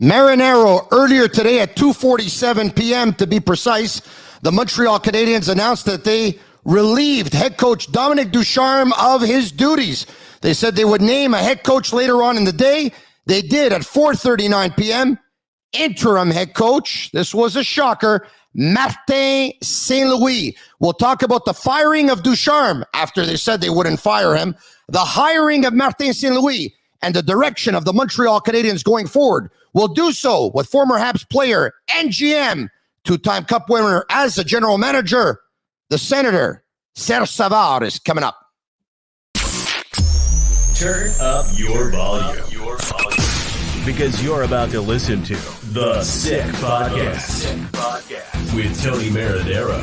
Marinaro, earlier today at 2:47 p.m. to be precise, the Montreal Canadiens announced that they relieved head coach Dominique Ducharme of his duties. They said they would name a head coach later on in the day. They did at 4:39 p.m. Interim head coach, this was a shocker, Martin St. Louis. We'll talk about the firing of Ducharme after they said they wouldn't fire him, the hiring of Martin St. Louis, and the direction of the Montreal Canadiens going forward. We'll do so with former Habs player and GM, two-time Cup winner as the general manager. The Senator, Serge Savard, is coming up. Turn up your volume. Because you're about to listen to The Sick Podcast with Tony Marinaro.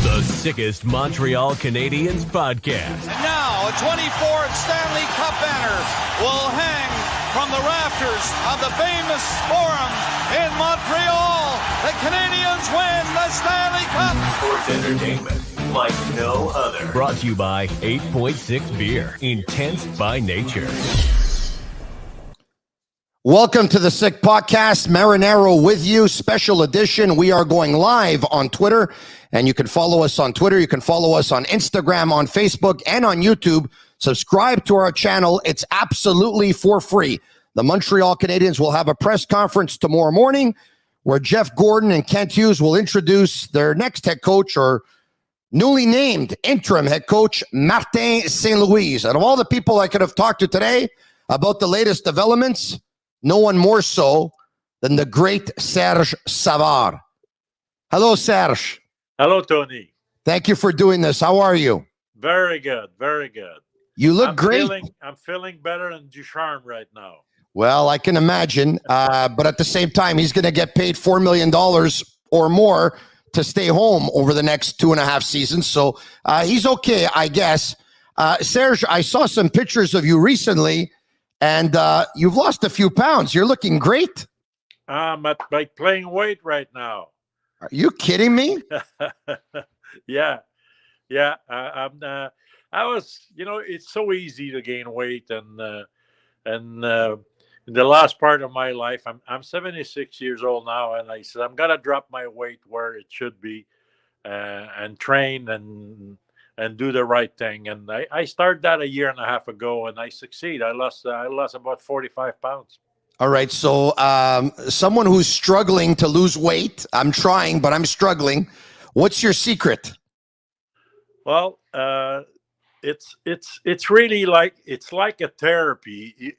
The sickest Montreal Canadiens podcast. And now a 24th Stanley Cup banner will hang from the rafters of the famous Forum in Montreal. The Canadiens win the Stanley Cup. Sports entertainment like no other. Brought to you by 8.6 Beer. Intense by nature. Welcome to the Sick Podcast. Marinaro with you, special edition. We are going live on Twitter, and you can follow us on Twitter. You can follow us on Instagram, on Facebook, and on YouTube. Subscribe to our channel. It's absolutely for free. The Montreal Canadiens will have a press conference tomorrow morning where Jeff Gordon and Kent Hughes will introduce their next head coach, or newly named interim head coach, Martin St. Louis. Out of all the people I could have talked to today about the latest developments, no one more so than the great Serge Savard. Hello, Serge. Hello, Tony. Thank you for doing this. How are you? Very good, very good. You look great. I'm feeling better than Ducharme right now. Well, I can imagine. But at the same time, he's going to get paid $4 million or more to stay home over the next 2.5 seasons. So he's okay, I guess. Serge, I saw some pictures of you recently, and you've lost a few pounds. You're looking great. I'm at like playing weight right now. Are you kidding me? Yeah. I was, it's so easy to gain weight, and in the last part of my life, I'm 76 years old now, and I said I'm gonna drop my weight where it should be, and train and do the right thing. And I started that 1.5 years ago, and I succeed. I lost about 45 pounds. All right. So someone who's struggling to lose weight, I'm trying, but I'm struggling. What's your secret? Well, it's really like, it's like a therapy.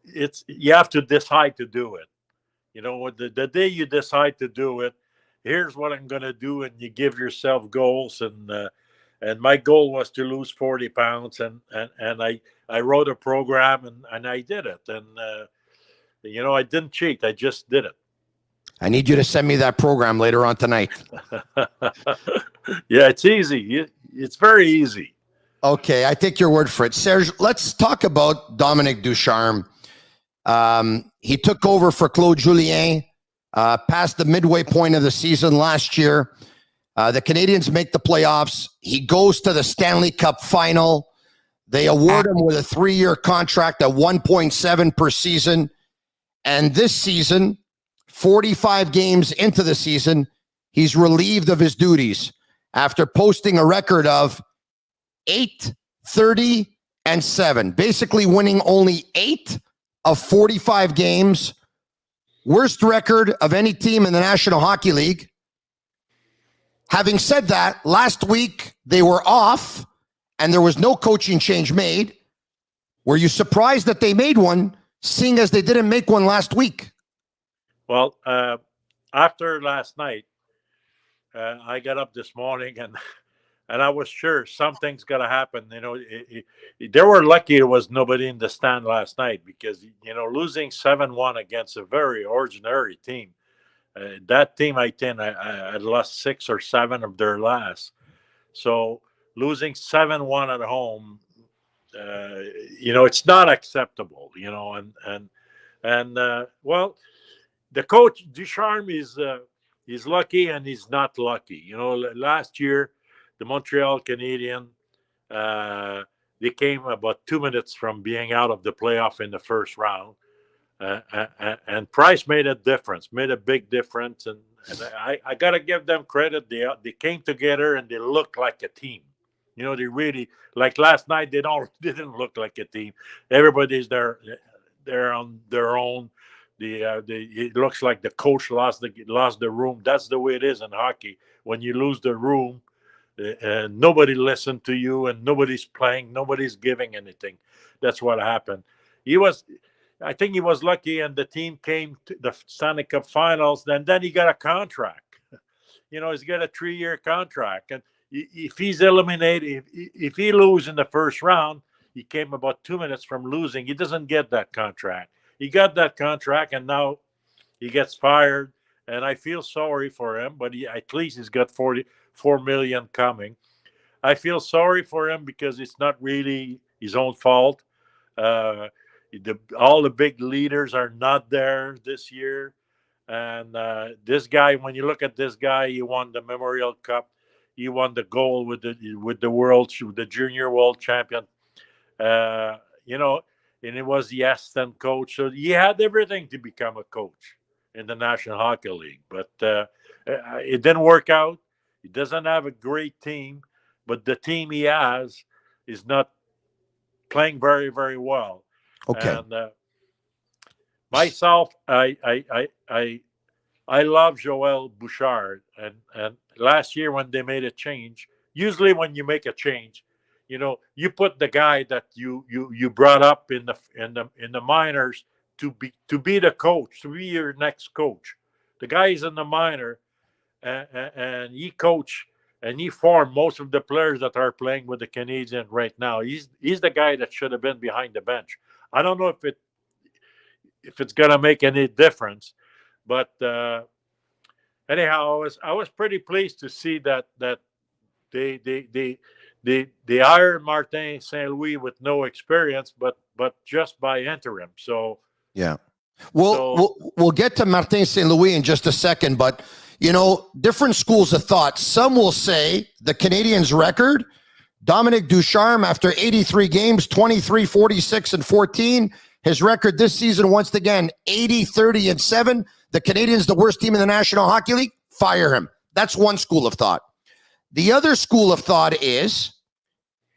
It's you have to decide to do it. The day you decide to do it, here's what I'm going to do, and you give yourself goals. And my goal was to lose 40 pounds, and I wrote a program, and I did it. And I didn't cheat. I just did it. I need you to send me that program later on tonight. Yeah, it's easy. It's very easy. Okay, I take your word for it. Serge, let's talk about Dominique Ducharme. He took over for Claude Julien past the midway point of the season last year. The Canadiens make the playoffs. He goes to the Stanley Cup final. They award him with a 3-year contract at 1.7 per season. And this season, 45 games into the season, he's relieved of his duties after posting a record of 8-30-7, basically winning only 8 of 45 games. Worst record of any team in the National Hockey League. Having said that, last week they were off and there was no coaching change made. Were you surprised that they made one, seeing as they didn't make one last week? Well, after last night, I got up this morning and I was sure something's going to happen. They were lucky there was nobody in the stand last night, because, losing 7-1 against a very ordinary team. That team, I think, I lost 6 or 7 of their last. So losing 7-1 at home, it's not acceptable, well, the coach Ducharme is lucky and he's not lucky. Last year, the Montreal Canadiens, they came about 2 minutes from being out of the playoff in the first round. And Price made a difference, made a big difference. And I got to give them credit. They came together and they looked like a team. You know, they really, like last night, didn't look like a team. Everybody's there. They're on their own. It looks like the coach lost the room. That's the way it is in hockey. When you lose the room, nobody listened to you, and nobody's playing, nobody's giving anything. That's what happened. I think he was lucky, and the team came to the Stanley Cup Finals. And then he got a contract. You know, he's got a 3-year contract, and if he's eliminated, if he loses in the first round, he came about 2 minutes from losing. He doesn't get that contract. He got that contract, and now he gets fired. And I feel sorry for him, but at least he's got $44 million coming. I feel sorry for him because it's not really his own fault. All the big leaders are not there this year. And this guy, when you look at this guy, he won the Memorial Cup. He won the gold with the junior world champion. You know, and it was the assistant coach. So he had everything to become a coach in the National Hockey League. But it didn't work out. He doesn't have a great team, but the team he has is not playing very, very well. Okay. And myself, I love Joel Bouchard, and last year when they made a change, usually when you make a change, you know, you put the guy that you brought up in the minors to be the coach, to be your next coach. The guy is in the minor, and he coach and he formed most of the players that are playing with the Canadians right now. He's the guy that should have been behind the bench. I don't know if it's gonna make any difference, but anyhow, I was pretty pleased to see that they hired Martin St. Louis with no experience, but just by interim. So yeah, we'll get to Martin St. Louis in just a second, but you know, different schools of thought. Some will say the Canadians' record, Dominique Ducharme, after 83 games, 23, 46, and 14. His record this season, once again, 80, 30, and 7. The Canadians, the worst team in the National Hockey League, fire him. That's one school of thought. The other school of thought is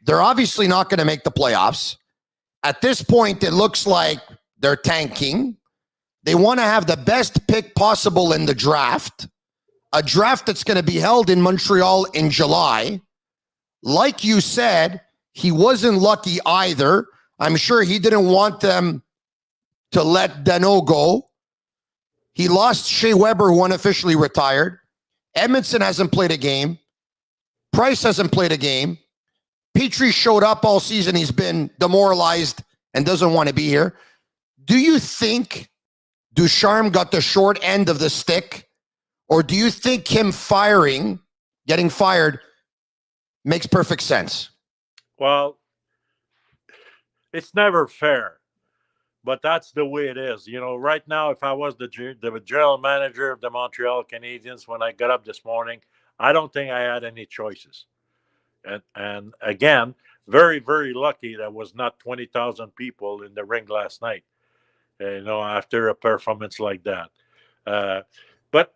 they're obviously not going to make the playoffs. At this point, it looks like they're tanking. They want to have the best pick possible in the draft, a draft that's going to be held in Montreal in July. Like you said, he wasn't lucky either. I'm sure he didn't want them to let Danault go. He lost Shea Weber, who unofficially retired. Edmondson hasn't played a game. Price hasn't played a game. Petrie showed up all season. He's been demoralized and doesn't want to be here. Do you think Ducharme got the short end of the stick? Or do you think him getting fired, makes perfect sense? Well, it's never fair, but that's the way it is. You know, right now, if I was the general manager of the Montreal Canadiens when I got up this morning, I don't think I had any choices. And again, very, very lucky that was not 20,000 people in the ring last night, you know, after a performance like that. But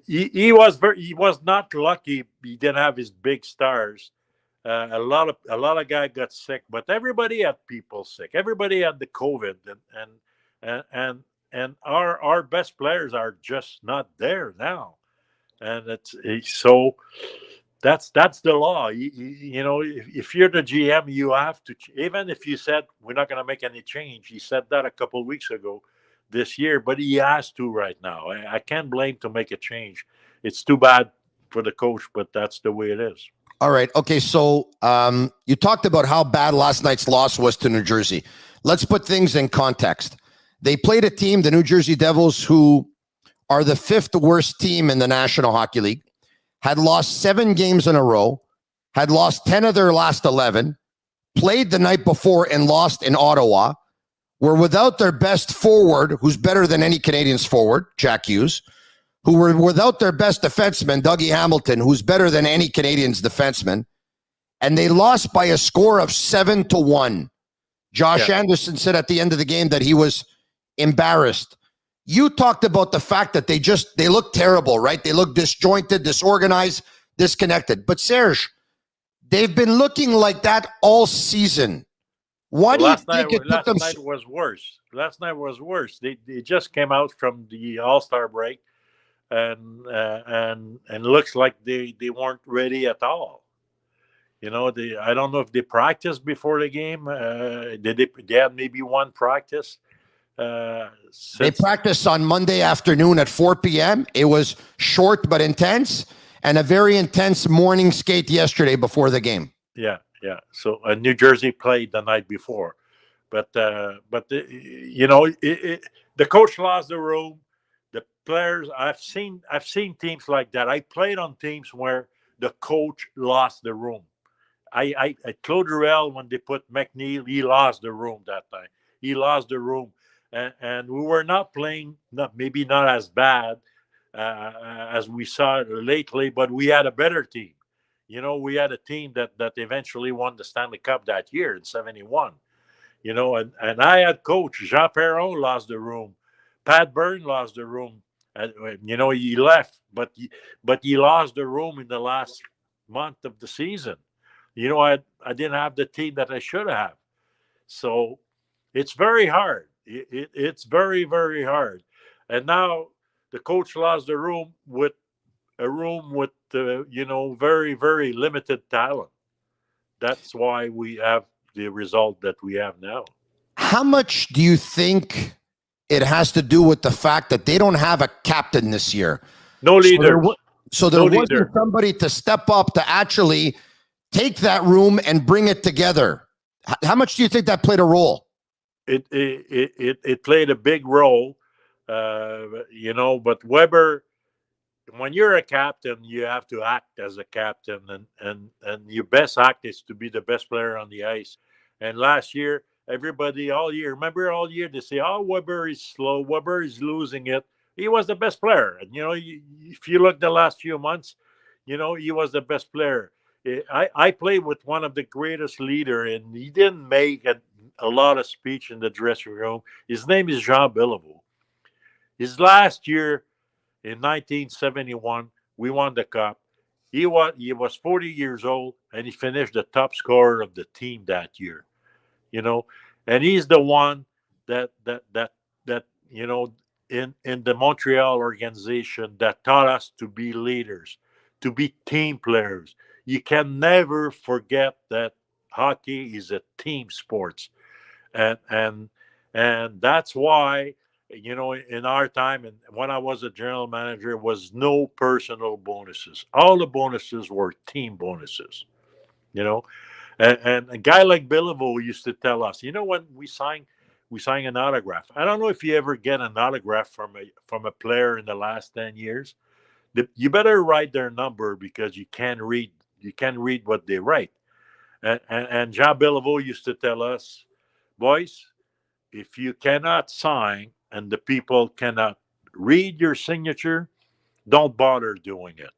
he was not lucky. He didn't have his big stars. A lot of guys got sick, but everybody had people sick. Everybody had the COVID, and our best players are just not there now. And so that's the law. You know, if you're the GM, you have to. Even if you said we're not going to make any change, he said that a couple of weeks ago this year, but he has to right now. I can't blame to make a change. It's too bad for the coach, but that's the way it is. All right. Okay. So you talked about how bad last night's loss was to New Jersey. Let's put things in context. They played a team, the New Jersey Devils, who are the 5th worst team in the National Hockey League, had lost 7 games in a row, had lost 10 of their last 11, played the night before and lost in Ottawa, were without their best forward, who's better than any Canadians forward, Jack Hughes, who were without their best defenseman, Dougie Hamilton, who's better than any Canadians defenseman, and they lost by a score of 7-1. Josh Anderson said at the end of the game that he was embarrassed. You talked about the fact that they look terrible, right? They look disjointed, disorganized, disconnected. But Serge, they've been looking like that all season. Why do you think it took them? Last night was worse. Last night was worse. They just came out from the All-Star break, and looks like they weren't ready at all. You know, I don't know if they practiced before the game. They had maybe one practice. They practiced on Monday afternoon at 4 p.m. It was short but intense, and a very intense morning skate yesterday before the game. Yeah. So New Jersey played the night before, but the coach lost the room. The players, I've seen teams like that. I played on teams where the coach lost the room. I Claude Ruel, when they put McNeil, he lost the room that time. He lost the room, and we were not playing, maybe not as bad as we saw lately, but we had a better team. You know, we had a team that eventually won the Stanley Cup that year in '71. You know, and I had coach Jean Perron lost the room, Pat Byrne lost the room. You know, he left, but he lost the room in the last month of the season. You know, I didn't have the team that I should have. So it's very hard. It's very, very hard. And now the coach lost the room with very, very limited talent. That's why we have the result that we have now. How much do you think it has to do with the fact that they don't have a captain this year? No leader. So there wasn't somebody to step up to actually take that room and bring it together. How much do you think that played a role? It played a big role, but Weber, when you're a captain, you have to act as a captain, and your best act is to be the best player on the ice. And last year, everybody all year they say, "Oh, Weber is slow. Weber is losing it." He was the best player, and if you look the last few months, he was the best player. I played with one of the greatest leader, and he didn't make a lot of speech in the dressing room. His name is Jean Beliveau. His last year in 1971, we won the cup. He was 40 years old, and he finished the top scorer of the team that year. And he's the one that in the Montreal organization that taught us to be leaders, to be team players. You can never forget that hockey is a team sports, and that's why in our time and when I was a general manager, was no personal bonuses. All the bonuses were team bonuses. And a guy like Beliveau used to tell us, when we sign an autograph. I don't know if you ever get an autograph from a player in the last 10 years. You better write their number because you can't read what they write. And Jean Beliveau used to tell us, boys, if you cannot sign and the people cannot read your signature, don't bother doing it.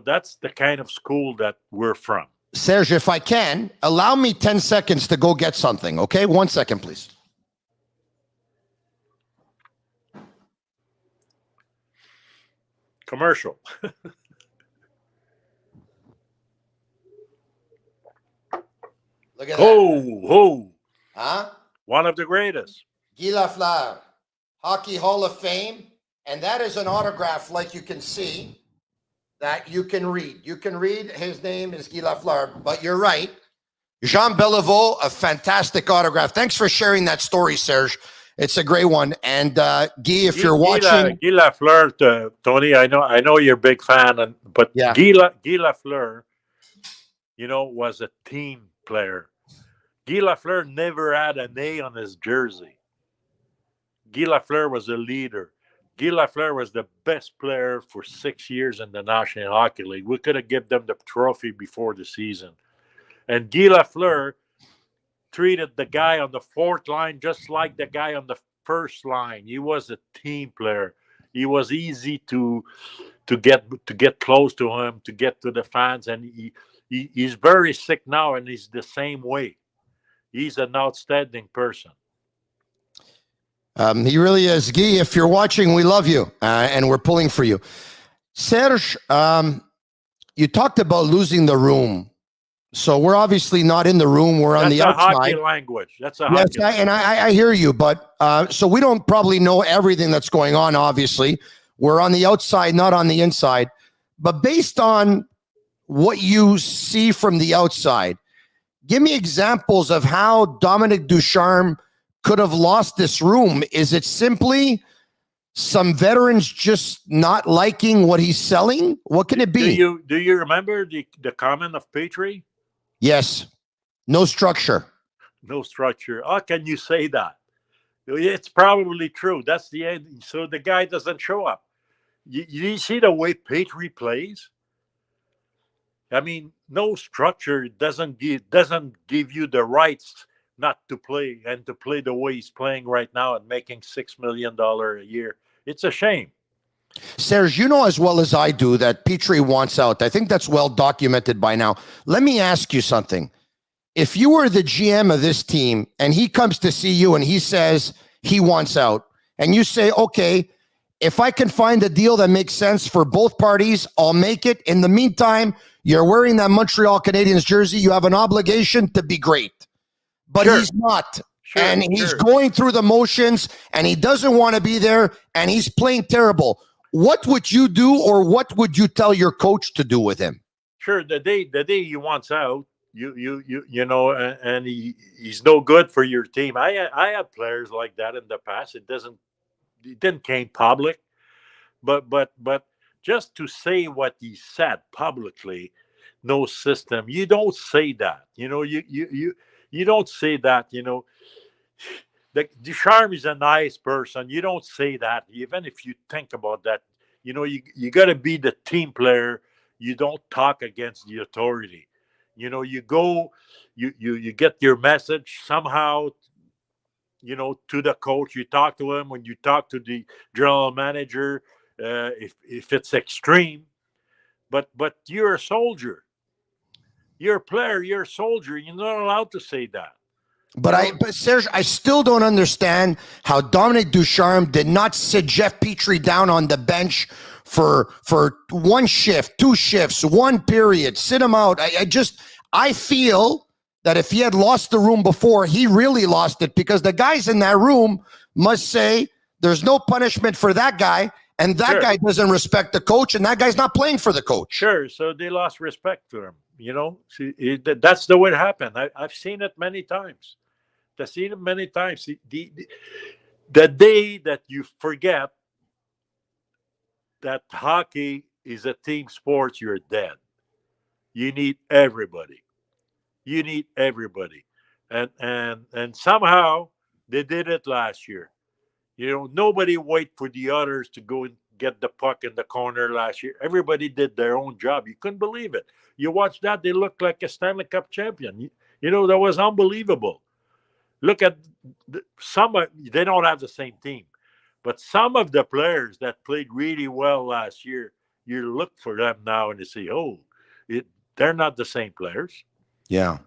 That's the kind of school that we're from. Serge, if I can, allow me 10 seconds to go get something, okay? 1 second, please. Commercial. Look at that. Huh? One of the greatest. Guy Lafleur, Hockey Hall of Fame. And that is an autograph, like you can see, that you can read. You can read, his name is Guy Lafleur, but you're right. Jean Beliveau, a fantastic autograph. Thanks for sharing that story, Serge. It's a great one. And Guy, if you're watching, Guy Lafleur, Tony, I know you're a big fan, but yeah. Guy Lafleur, was a team player. Guy Lafleur never had an A on his jersey. Guy Lafleur was a leader. Guy Lafleur was the best player for 6 years in the National Hockey League. We could have given them the trophy before the season. And Guy Lafleur treated the guy on the fourth line just like the guy on the first line. He was a team player. He was easy to get close to him, to get to the fans. And he's very sick now, and he's the same way. He's an outstanding person. He really is. Guy, if you're watching, we love you, and we're pulling for you. Serge, you talked about losing the room. So we're obviously not in the room. We're on the outside. Hockey language. That's a yes, hockey language. And I hear you, but so we don't probably know everything that's going on, obviously. We're on the outside, not on the inside. But based on what you see from the outside, give me examples of how Dominique Ducharme could have lost this room. Is it simply some veterans just not liking what he's selling? What can it be? Do you remember the comment of Petrie? Yes. No structure. No structure. How can you say that? It's probably true. That's the end. So the guy doesn't show up. You see the way Petrie plays? I mean, no structure doesn't give you the rights not to play and to play the way he's playing right now and making $6 million a year. It's a shame. Serge, you know as well as I do that Petrie wants out. I think that's well documented by now. Let me ask you something. If you were the GM of this team and he comes to see you and he says he wants out, and you say, okay, if I can find a deal that makes sense for both parties, I'll make it. In the meantime, you're wearing that Montreal Canadiens jersey. You have an obligation to be great. But Sure. He's not. Sure, and he's going through the motions and he doesn't want to be there and he's playing terrible. What would you do, or what would you tell your coach to do with him? Sure, the day he wants out, you know, and he's no good for your team. I had players like that in the past. It didn't came public, but just to say what he said publicly, no system. You don't say that. You know, you don't say that. You know, Ducharme is a nice person. You don't say that, even if you think about that. You know, you got to be the team player. You don't talk against the authority. You know, you go, you get your message somehow, you know, to the coach. You talk to him. When you talk to the general manager, if it's extreme, but you're a soldier. You're a player. You're a soldier. You're not allowed to say that. But Serge, I still don't understand how Dominique Ducharme did not sit Jeff Petrie down on the bench for one shift, 2 shifts, 1 period, sit him out. I feel that if he had lost the room before, he really lost it, because the guys in that room must say there's no punishment for that guy, and that guy doesn't respect the coach, and that guy's not playing for the coach. Sure, so they lost respect to him. You know, that's the way it happened. I've seen it many times. I've seen it many times. The day that you forget that hockey is a team sport, you're dead. You need everybody. You need everybody. And somehow they did it last year. You know, nobody wait for the others to go and get the puck in the corner last year. Everybody did their own job. You couldn't believe it. You watch that, they look like a Stanley Cup champion. You know, that was unbelievable. Look at they don't have the same team, but some of the players that played really well last year, you look for them now and you say, oh, they're not the same players. Yeah.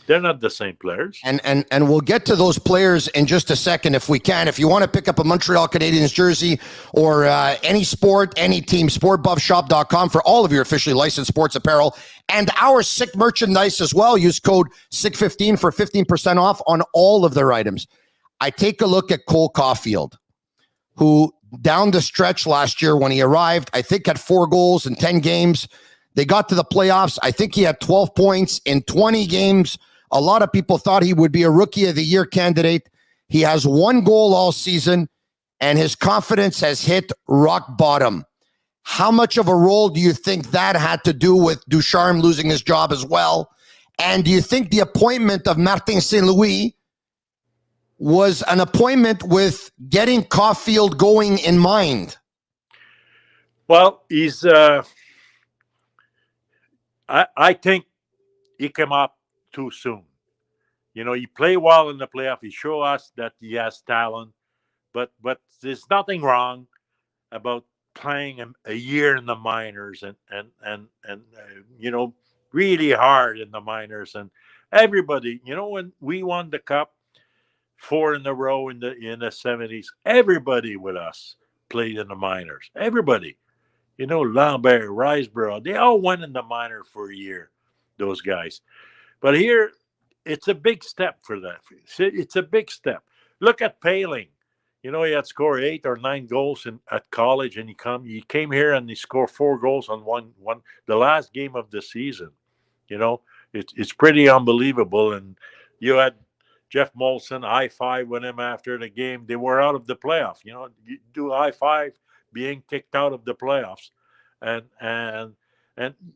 They're not the same players. And we'll get to those players in just a second if we can. If you want to pick up a Montreal Canadiens jersey or any sport, any team, sportbuffshop.com for all of your officially licensed sports apparel and our Sick merchandise as well. Use code SICK15 for 15% off on all of their items. I take a look at Cole Caufield, who down the stretch last year when he arrived, I think had 4 goals in 10 games. They got to the playoffs. I think he had 12 points in 20 games. A lot of people thought he would be a Rookie of the Year candidate. He has 1 goal all season, and his confidence has hit rock bottom. How much of a role do you think that had to do with Ducharme losing his job as well? And do you think the appointment of Martin St. Louis was an appointment with getting Caufield going in mind? Well, he's... I think he came up too soon. You know, he played well in the playoff. He showed us that he has talent, but there's nothing wrong about playing a year in the minors and you know, really hard in the minors and Everybody, when we won the cup 4 in a row in the 70s, everybody with us played in the minors. Everybody. Lambert, Riseborough, they all went in the minor for a year, those guys. But here, it's a big step for that. It's a big step. Look at Paling. He had scored 8 or 9 goals at college, and he came here and he scored 4 goals on the last game of the season. It's pretty unbelievable. And you had Jeff Molson high five with him after the game. They were out of the playoff. You do high five being kicked out of the playoffs, and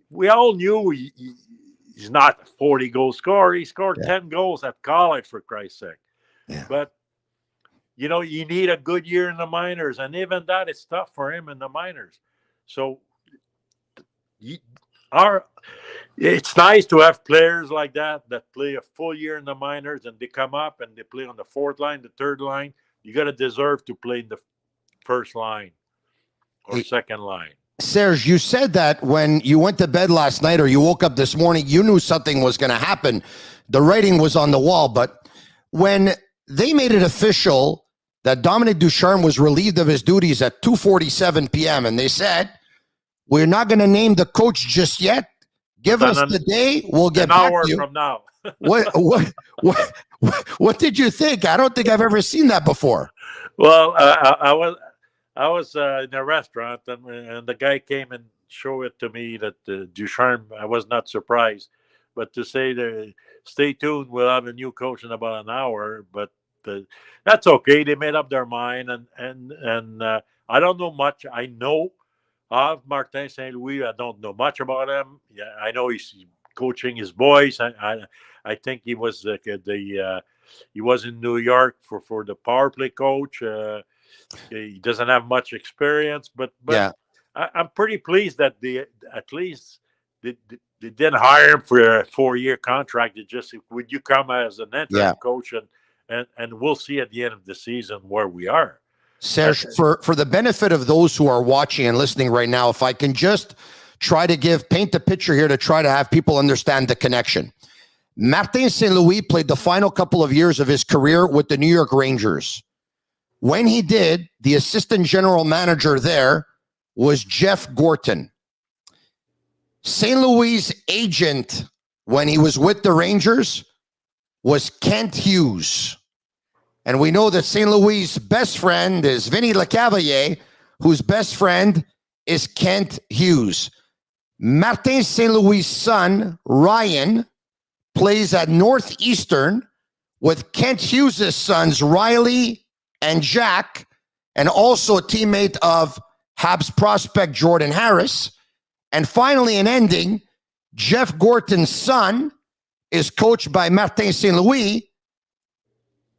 we all knew he's not a 40 goal scorer. He scored 10 goals at college, for Christ's sake. Yeah. But you need a good year in the minors, and even that is tough for him in the minors. So it's nice to have players like that play a full year in the minors, and they come up and they play on the 4th line, the 3rd line. You got to deserve to play in the 1st line or 2nd line. Serge, you said that when you went to bed last night or you woke up this morning, you knew something was going to happen. The writing was on the wall. But when they made it official that Dominique Ducharme was relieved of his duties at 2:47 p.m., and they said, we're not going to name the coach just yet. Give us the day. We'll get back to you. An hour from now. What did you think? I don't think I've ever seen that before. Well, I was in a restaurant, and the guy came and showed it to me that Ducharme. I was not surprised, but to say stay tuned, we'll have a new coach in about an hour. But that's okay. They made up their mind, and I don't know much. I know of Martin St. Louis. I don't know much about him. Yeah, I know he's coaching his boys. I think he was he was in New York for the power play coach. He doesn't have much experience, but yeah. I'm pretty pleased that they didn't hire him for a 4-year contract. It just, would you come as an interim coach, and we'll see at the end of the season where we are. Serge, for the benefit of those who are watching and listening right now, if I can just try to paint the picture here to try to have people understand the connection. Martin St. Louis played the final couple of years of his career with the New York Rangers. When he did, the assistant general manager there was Jeff Gorton. St. Louis' agent when he was with the Rangers was Kent Hughes. And we know that St. Louis' best friend is Vinny Lecavalier, whose best friend is Kent Hughes. Martin St. Louis' son, Ryan, plays at Northeastern with Kent Hughes' sons, Riley and Jack, and also a teammate of Habs prospect Jordan Harris. And finally, an ending, Jeff Gorton's son is coached by Martin St. Louis,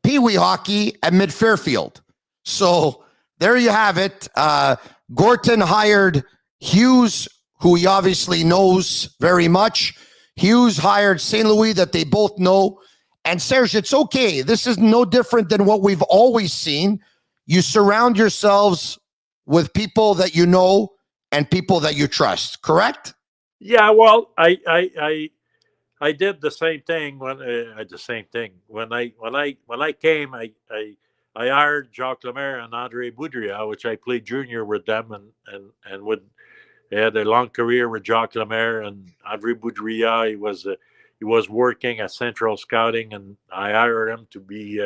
Pee-wee hockey at Mid-Fairfield. So there you have it. Gorton hired Hughes, who he obviously knows very much. Hughes hired St. Louis, that they both know. And Serge, it's okay. This is no different than what we've always seen. You surround yourselves with people that you know and people that you trust, correct? Yeah, well, I did the same thing when I came. I hired Jacques Lemaire and Andre Boudria, which I played junior with them, and had a long career with Jacques Lemaire and Andre Boudria. He was working at Central Scouting, and I hired him to be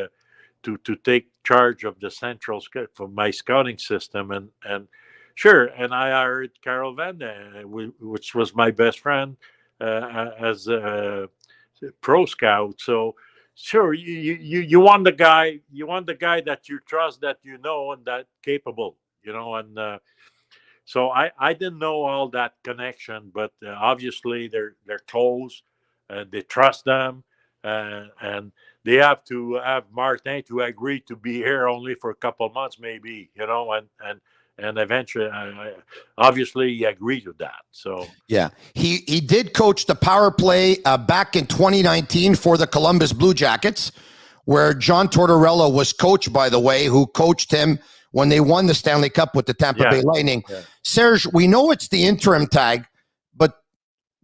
to take charge of the Central for my scouting system, and sure. And I hired Carol Vande, which was my best friend as a pro scout. So sure, you want the guy that you trust, that you know, and that capable, and. So I didn't know all that connection, but obviously they're close. They trust them, and they have to have Martin to agree to be here only for a couple of months, maybe, and eventually, obviously, he agreed to that. So yeah, he did coach the power play back in 2019 for the Columbus Blue Jackets, where John Tortorella was coach, by the way, who coached him when they won the Stanley Cup with the Tampa Bay Lightning. Yeah. Serge, we know it's the interim tag, but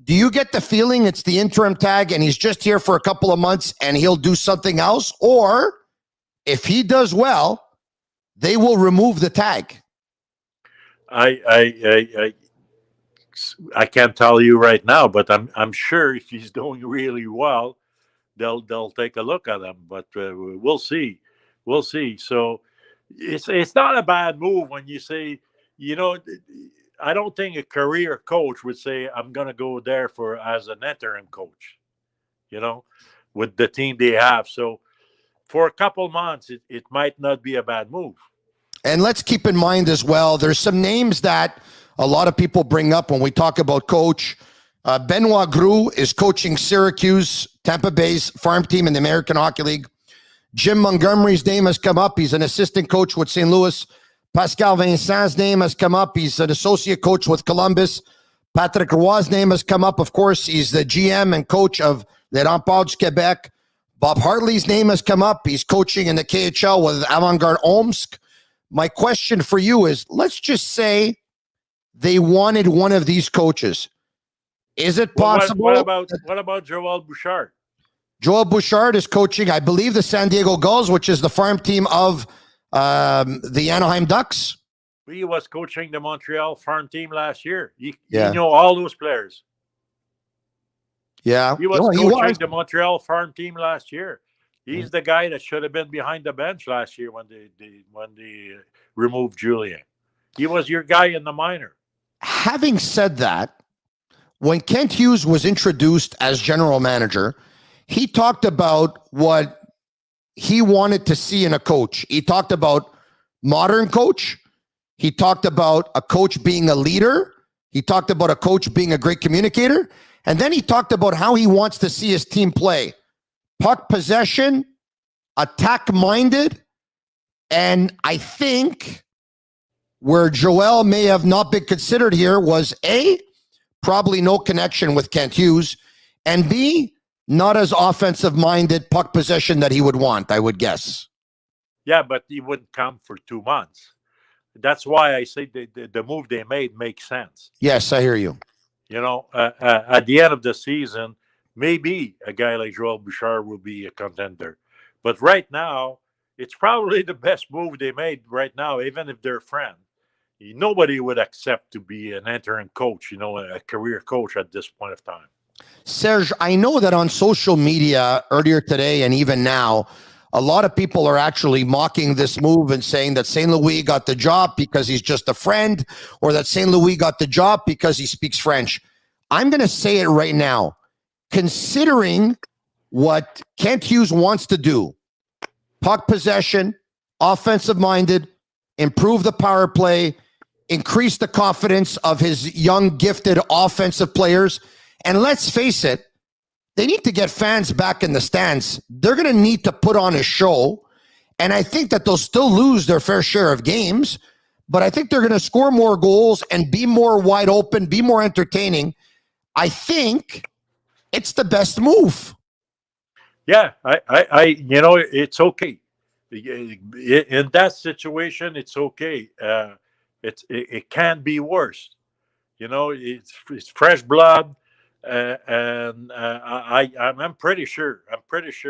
do you get the feeling it's the interim tag and he's just here for a couple of months and he'll do something else? Or if he does well, they will remove the tag? I can't tell you right now, but I'm sure if he's doing really well, they'll take a look at him. But we'll see. So it's not a bad move when you say, I don't think a career coach would say, I'm going to go there as an interim coach, with the team they have. So for a couple months, it might not be a bad move. And let's keep in mind as well, there's some names that a lot of people bring up when we talk about coach. Benoit Groulx is coaching Syracuse, Tampa Bay's farm team in the American Hockey League. Jim Montgomery's name has come up. He's an assistant coach with St. Louis. Pascal Vincent's name has come up. He's an associate coach with Columbus. Patrick Roy's name has come up. Of course, he's the GM and coach of Les Remparts du Québec. Bob Hartley's name has come up. He's coaching in the KHL with Avangard Omsk. My question for you is, let's just say they wanted one of these coaches. Is it possible? What about Joel Bouchard? Joel Bouchard is coaching, I believe, the San Diego Gulls, which is the farm team of the Anaheim Ducks. He was coaching the Montreal farm team last year. You know all those players. Yeah. He was coaching the Montreal farm team last year. He's the guy that should have been behind the bench last year when they removed Julien. He was your guy in the minor. Having said that, when Kent Hughes was introduced as general manager, he talked about what he wanted to see in a coach. He talked about modern coach. He talked about a coach being a leader. He talked about a coach being a great communicator. And then he talked about how he wants to see his team play. Puck possession, attack-minded, and I think where Joel may have not been considered here was A, probably no connection with Kent Hughes, and B, not as offensive-minded puck possession that he would want, I would guess. Yeah, but he wouldn't come for 2 months. That's why I say the move they made makes sense. Yes, I hear you. At the end of the season, maybe a guy like Joel Bouchard will be a contender. But right now, it's probably the best move they made right now, even if they're friends. Nobody would accept to be an interim coach, a career coach at this point of time. Serge, I know that on social media earlier today and even now, a lot of people are actually mocking this move and saying that St. Louis got the job because he's just a friend, or that St. Louis got the job because he speaks French. I'm going to say it right now. Considering what Kent Hughes wants to do, puck possession, offensive-minded, improve the power play, increase the confidence of his young, gifted offensive players, and let's face it, they need to get fans back in the stands. They're going to need to put on a show, and I think that they'll still lose their fair share of games, but I think they're going to score more goals and be more wide open, be more entertaining. I think it's the best move. Yeah, it's okay. In that situation, it's okay. It can be worse. It's fresh blood, and I'm pretty sure.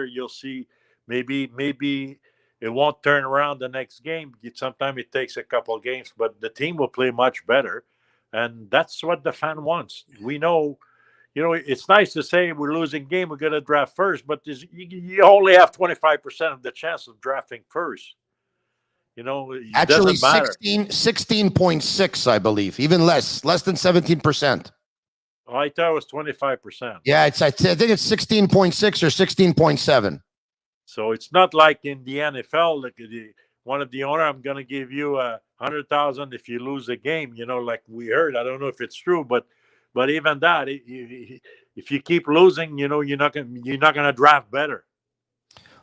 You'll see. Maybe it won't turn around the next game. Sometimes it takes a couple of games, but the team will play much better, and that's what the fan wants. We know. It's nice to say we're losing game, we're going to draft first, but you only have 25% of the chance of drafting first. Actually, 16.6, I believe, even less than 17%. Oh, I thought it was 25%. Yeah, I think it's 16.6 or 16.7. So it's not like in the NFL, like one of the owner, I'm going to give you $100,000 if you lose a game. Like we heard. I don't know if it's true, but even that, if you keep losing, you're not gonna draft better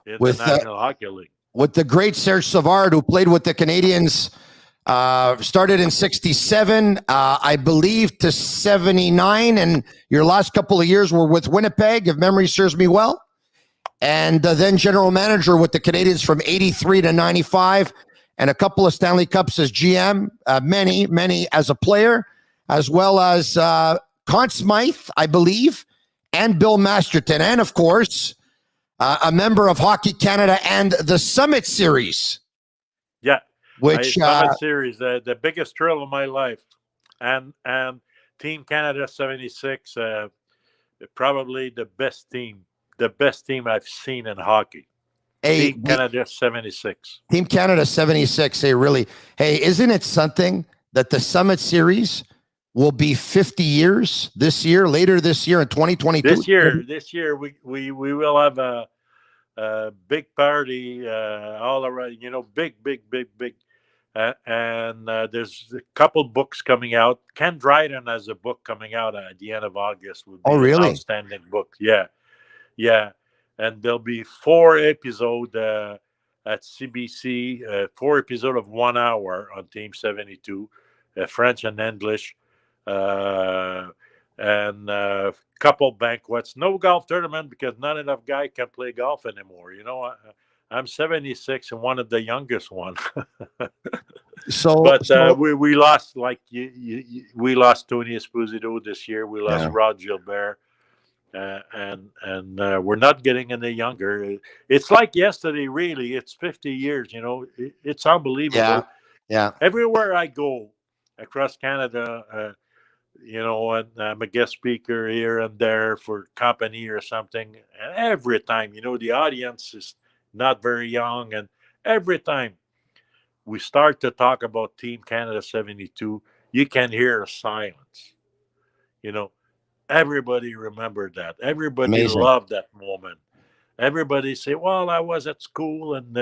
in the National Hockey League. With the great Serge Savard, who played with the Canadiens, started in '67, I believe, to '79, and your last couple of years were with Winnipeg, if memory serves me well, and then general manager with the Canadiens from '83 to '95, and a couple of Stanley Cups as GM, many as a player, as well as Conn Smythe, I believe, and Bill Masterton, and of course, a member of Hockey Canada and the Summit Series. Yeah, which Summit Series, the biggest thrill of my life, and Team Canada '76, probably the best team I've seen in hockey. Team Canada '76. Team Canada '76. Hey, isn't it something that the Summit Series will be 50 years later this year in 2022? This year we will have a big party all around. Big. And there's a couple books coming out. Ken Dryden has a book coming out at the end of August. Would be an outstanding book. Yeah. And there'll be 4 episodes at CBC, 4 episodes of 1 hour on Team 72, French and English, and a couple banquets. No golf tournament because not enough guys can play golf anymore. I'm 76 and one of the youngest one. We lost, we lost Tony Esposito this year. We lost Rod Gilbert. And we're not getting any younger. It's like yesterday, really. It's 50 years, it's unbelievable. Yeah. Everywhere I go across Canada, and I'm a guest speaker here and there for company or something. And every time, the audience is not very young. And every time we start to talk about Team Canada '72, you can hear a silence, Everybody remembered that. Everybody loved that moment. Everybody say, "Well, I was at school, and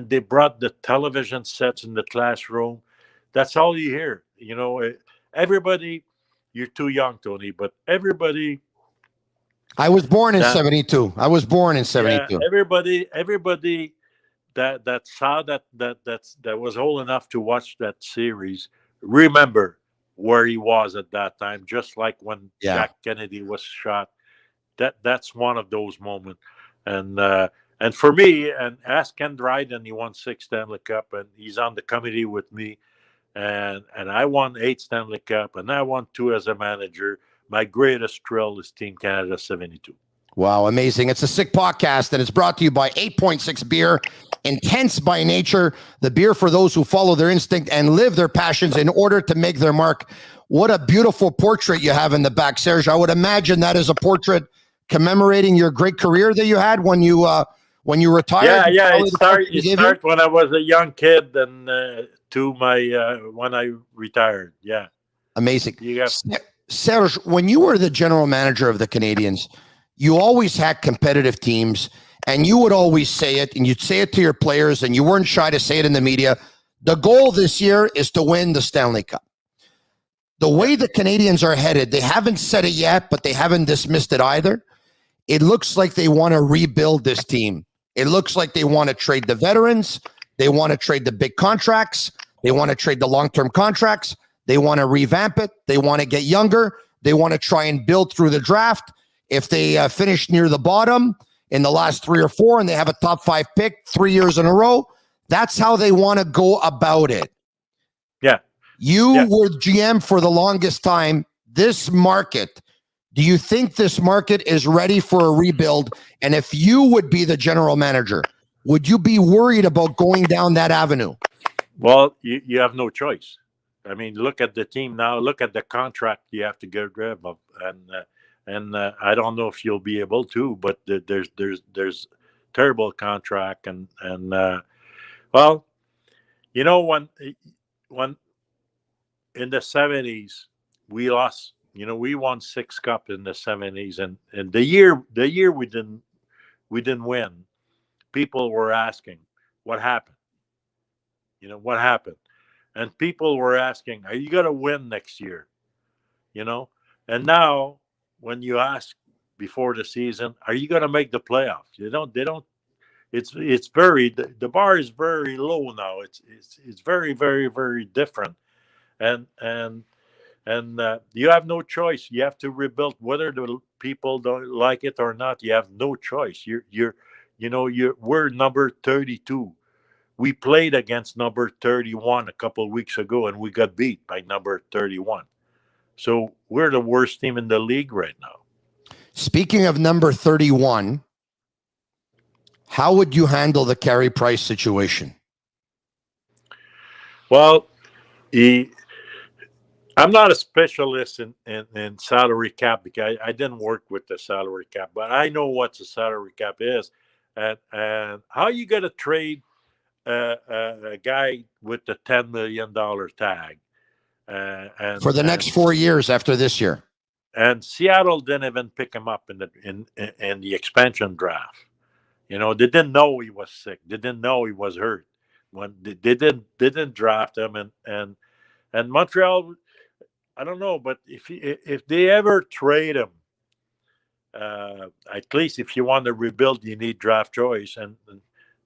they brought the television sets in the classroom." That's all you hear. Everybody. You're too young, Tony, but everybody. I was born in '72. Yeah, everybody that saw that was old enough to watch that series. Remember where he was at that time, just like when Jack Kennedy was shot. That's one of those moments. And for me, and ask Ken Dryden, he won 6 Stanley Cup, and he's on the committee with me. And I won 8 Stanley Cup, and I won 2 as a manager. My greatest thrill is Team Canada '72. Wow, amazing. It's a Sick Podcast, and it's brought to you by 8.6 Beer, intense by nature, the beer for those who follow their instinct and live their passions in order to make their mark. What a beautiful portrait you have in the back, Serge. I would imagine that is a portrait commemorating your great career that you had when you retired. Yeah. It started when I was a young kid and to my when I retired. Yeah. Amazing. Serge, when you were the general manager of the Canadiens, you always had competitive teams, and you would always say it, and you'd say it to your players, and you weren't shy to say it in the media. The goal this year is to win the Stanley Cup. The way the Canadiens are headed, they haven't said it yet, but they haven't dismissed it either. It looks like they want to rebuild this team. It looks like they want to trade the veterans. They want to trade the big contracts. They want to trade the long-term contracts. They want to revamp it. They want to get younger. They want to try and build through the draft. If they finish near the bottom in the last 3 or 4 and they have a top 5 pick 3 years in a row, that's how they want to go about it. Yeah. You were GM for the longest time. This market, do you think this market is ready for a rebuild? And if you would be the general manager, would you be worried about going down that avenue? Well, you have no choice. I mean, look at the team now. Look at the contract you have to get rid of, and I don't know if you'll be able to, but there's terrible contract and well, when in the '70s we lost, we won 6 cups in the '70s, and the year we didn't win, people were asking what happened. What happened, and people were asking, are you going to win next year? And now when you ask before the season, are you going to make the playoffs? They don't. It's very, the bar is very low now. It's very, very, very different, and you have no choice. You have to rebuild, whether the people don't like it or not. You have no choice. We're number 32. We played against number 31 a couple of weeks ago, and we got beat by number 31. So we're the worst team in the league right now. Speaking of number 31, how would you handle the Carey Price situation? Well, I'm not a specialist in salary cap because I didn't work with the salary cap, but I know what the salary cap is, and how you going to trade a guy with the $10 million tag, and For the next 4 years after this year. And Seattle didn't even pick him up in the expansion draft. You know, they didn't know he was sick. They didn't know he was hurt when they didn't draft him, and Montreal. I don't know, but if they ever trade him, at least if you want to rebuild, you need draft choice, and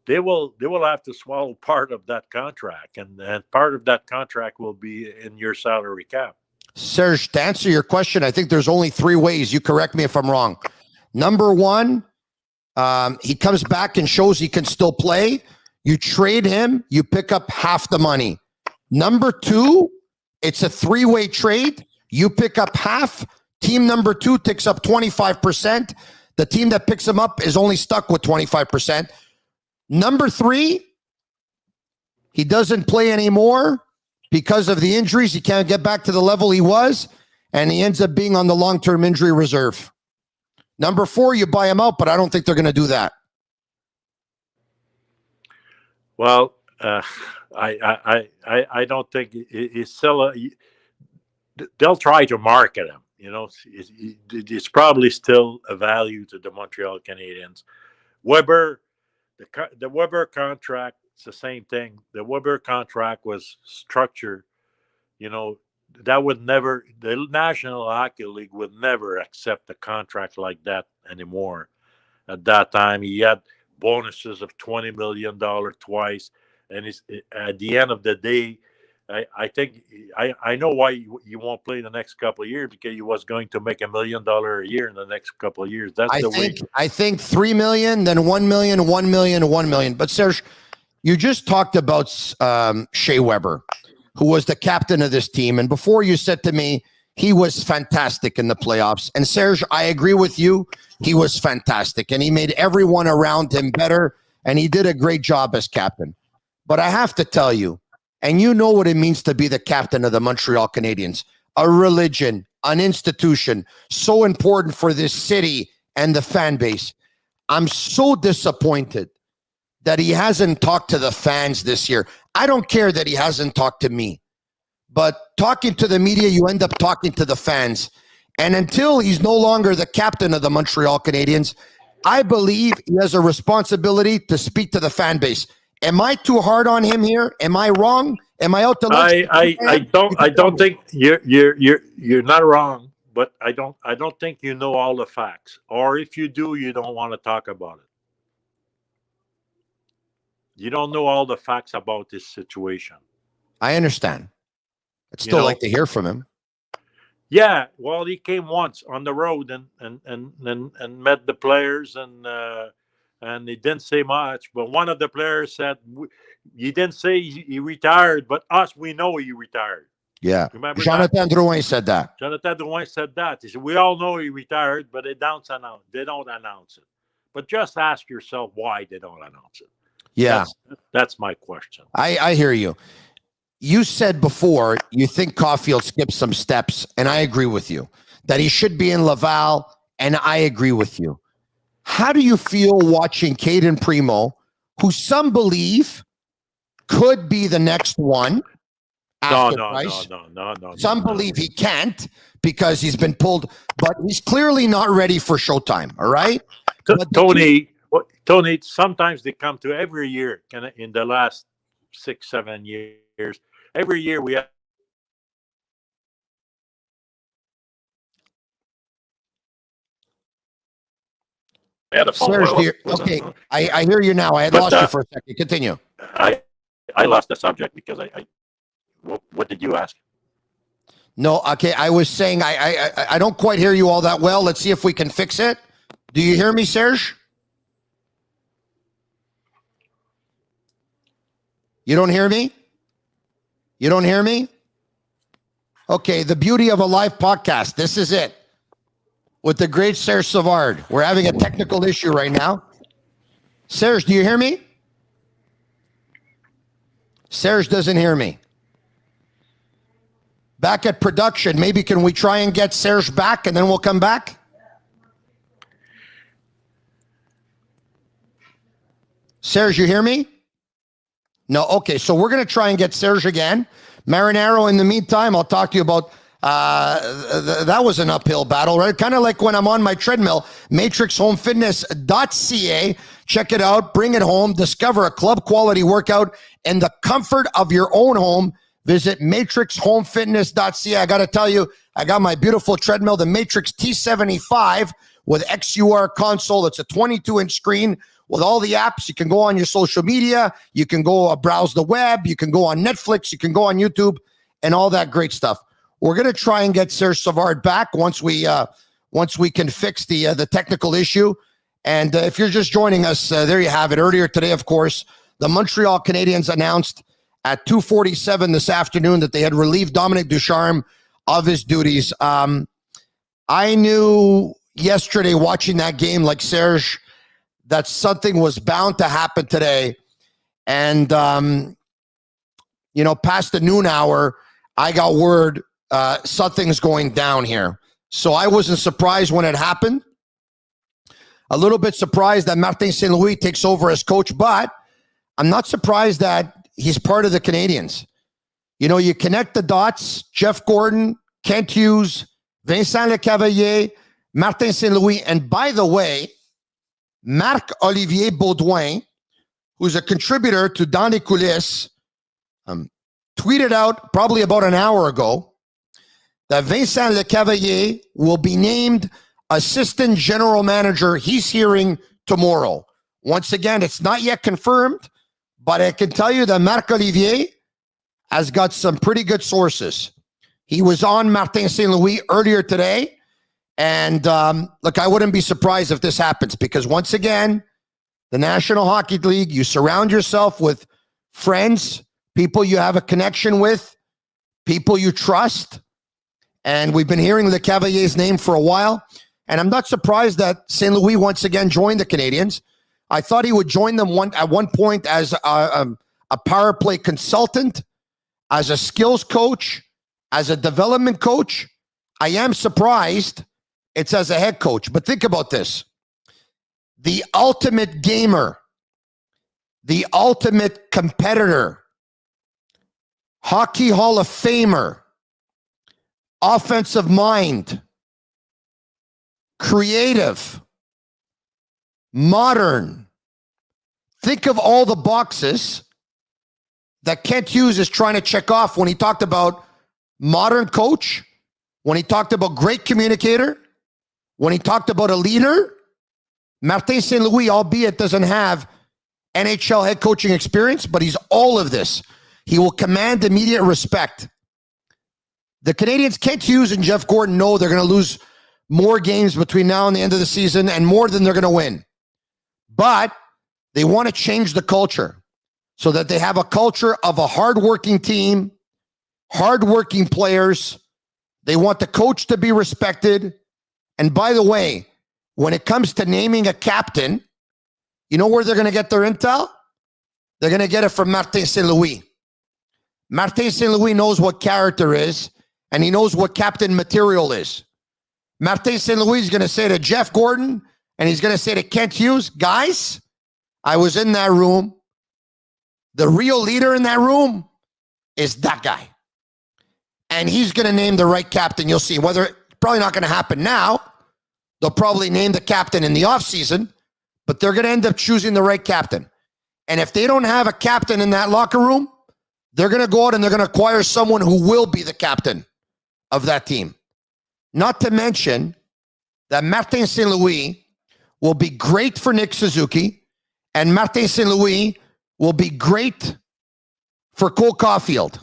they will have to swallow part of that contract, and part of that contract will be in your salary cap. Serge, to answer your question, I think there's only 3 ways. You correct me if I'm wrong. Number 1, he comes back and shows he can still play. You trade him, you pick up half the money. Number 2, it's a 3-way trade. You pick up half. Team number 2 takes up 25%. The team that picks him up is only stuck with 25%. Number 3, he doesn't play anymore because of the injuries. He can't get back to the level he was, and he ends up being on the long-term injury reserve. Number 4, you buy him out, but I don't think they're going to do that. Well, I don't think it's still. They'll try to market him. You know, it's probably still a value to the Montreal Canadiens. Weber, the Weber contract, it's the same thing. The Weber contract was structured. You know, that would never. The National Hockey League would never accept a contract like that anymore. At that time, he had bonuses of $20 million twice, and at the end of the day, I think I know why you won't play the next couple of years, because he was going to make $1 million a year in the next couple of years. That's I think 3 million, then 1 million, 1 million, 1 million. But Serge, you just talked about Shea Weber, who was the captain of this team, and before you said to me he was fantastic in the playoffs. And Serge, I agree with you. He was fantastic, and he made everyone around him better, and he did a great job as captain. But I have to tell you, and you know what it means to be the captain of the Montreal Canadiens, a religion, an institution, so important for this city and the fan base. I'm so disappointed that he hasn't talked to the fans this year. I don't care that he hasn't talked to me, but talking to the media, you end up talking to the fans. And until he's no longer the captain of the Montreal Canadiens, I believe he has a responsibility to speak to the fan base. Am I too hard on him here? Am I wrong? Am I out to lunch? I don't think you're not wrong, but I don't think you know all the facts. Or if you do, you don't want to talk about it. You don't know all the facts about this situation. I understand. I'd still like to hear from him. Yeah, well, he came once on the road and met the players, and he didn't say much. But one of the players said, "He didn't say he retired, but us, we know he retired." Yeah, remember Jonathan Drouin said that. Jonathan Drouin said that. He said, "We all know he retired, but they don't announce it. But just ask yourself why they don't announce it." Yeah, that's my question. I hear you. You said before you think Caufield skipped some steps, and I agree with you that he should be in Laval, and I agree with you. How do you feel watching Caden Primo, who some believe could be the next one? No. Some believe he can't because he's been pulled, but he's clearly not ready for Showtime. All right, Tony. Sometimes they come to every year, in the last 6-7 years. Every year we have. Serge, okay, I hear you now. I had lost you for a second. Continue. I lost the subject because what did you ask? No, okay. I was saying I don't quite hear you all that well. Let's see if we can fix it. Do you hear me, Serge? You don't hear me? You don't hear me? Okay, the beauty of a live podcast. This is it. With the great Serge Savard. We're having a technical issue right now. Serge, do you hear me? Serge doesn't hear me. Back at production, maybe can we try and get Serge back and then we'll come back? Serge, you hear me? No, okay, so we're going to try and get Serge again. Marinaro, in the meantime, I'll talk to you about, that was an uphill battle, right? Kind of like when I'm on my treadmill, matrixhomefitness.ca. Check it out, bring it home, discover a club quality workout in the comfort of your own home. Visit matrixhomefitness.ca. I got to tell you, I got my beautiful treadmill, the Matrix T75 with XUR console. It's a 22-inch screen with all the apps. You can go on your social media. You can go browse the web. You can go on Netflix. You can go on YouTube and all that great stuff. We're going to try and get Serge Savard back once we can fix the technical issue. And if you're just joining us, there you have it. Earlier today, of course, the Montreal Canadiens announced at 2:47 this afternoon that they had relieved Dominique Ducharme of his duties. I knew yesterday watching that game, like Serge, that something was bound to happen today. And, past the noon hour, I got word something's going down here. So I wasn't surprised when it happened. A little bit surprised that Martin St. Louis takes over as coach, but I'm not surprised that he's part of the Canadiens. You connect the dots, Jeff Gordon, Kent Hughes, Vincent Lecavalier, Martin St. Louis, and by the way, Marc-Olivier Baudouin, who's a contributor to Dans les Coulisses, tweeted out probably about an hour ago that Vincent Lecavalier will be named assistant general manager. He's hearing tomorrow. Once again, it's not yet confirmed, but I can tell you that Marc-Olivier has got some pretty good sources. He was on Martin St. Louis earlier today. And look, I wouldn't be surprised if this happens because once again, the National Hockey League, you surround yourself with friends, people you have a connection with, people you trust. And we've been hearing Le Cavalier's name for a while. And I'm not surprised that St. Louis once again joined the Canadiens. I thought he would join them at one point as a power play consultant, as a skills coach, as a development coach. I am surprised it's as a head coach. But think about this. The ultimate gamer, the ultimate competitor, Hockey Hall of Famer, offensive mind, creative, modern. Think of all the boxes that Kent Hughes is trying to check off when he talked about modern coach, when he talked about great communicator, when he talked about a leader. Martin St. Louis, albeit doesn't have NHL head coaching experience, but he's all of this. He will command immediate respect. The Canadiens, Kent Hughes and Jeff Gordon know they're going to lose more games between now and the end of the season and more than they're going to win. But they want to change the culture so that they have a culture of a hardworking team, hardworking players. They want the coach to be respected. And by the way, when it comes to naming a captain, you know where they're going to get their intel? They're going to get it from Martin St. Louis. Martin St. Louis knows what character is, and he knows what captain material is. Martin St. Louis is going to say to Jeff Gordon, and he's going to say to Kent Hughes, guys, I was in that room. The real leader in that room is that guy. And he's going to name the right captain. You'll see. Whether probably not going to happen now. They'll probably name the captain in the offseason, but they're going to end up choosing the right captain. And if they don't have a captain in that locker room, they're going to go out and they're going to acquire someone who will be the captain of that team. Not to mention that Martin St. Louis will be great for Nick Suzuki, and Martin St. Louis will be great for Cole Caufield.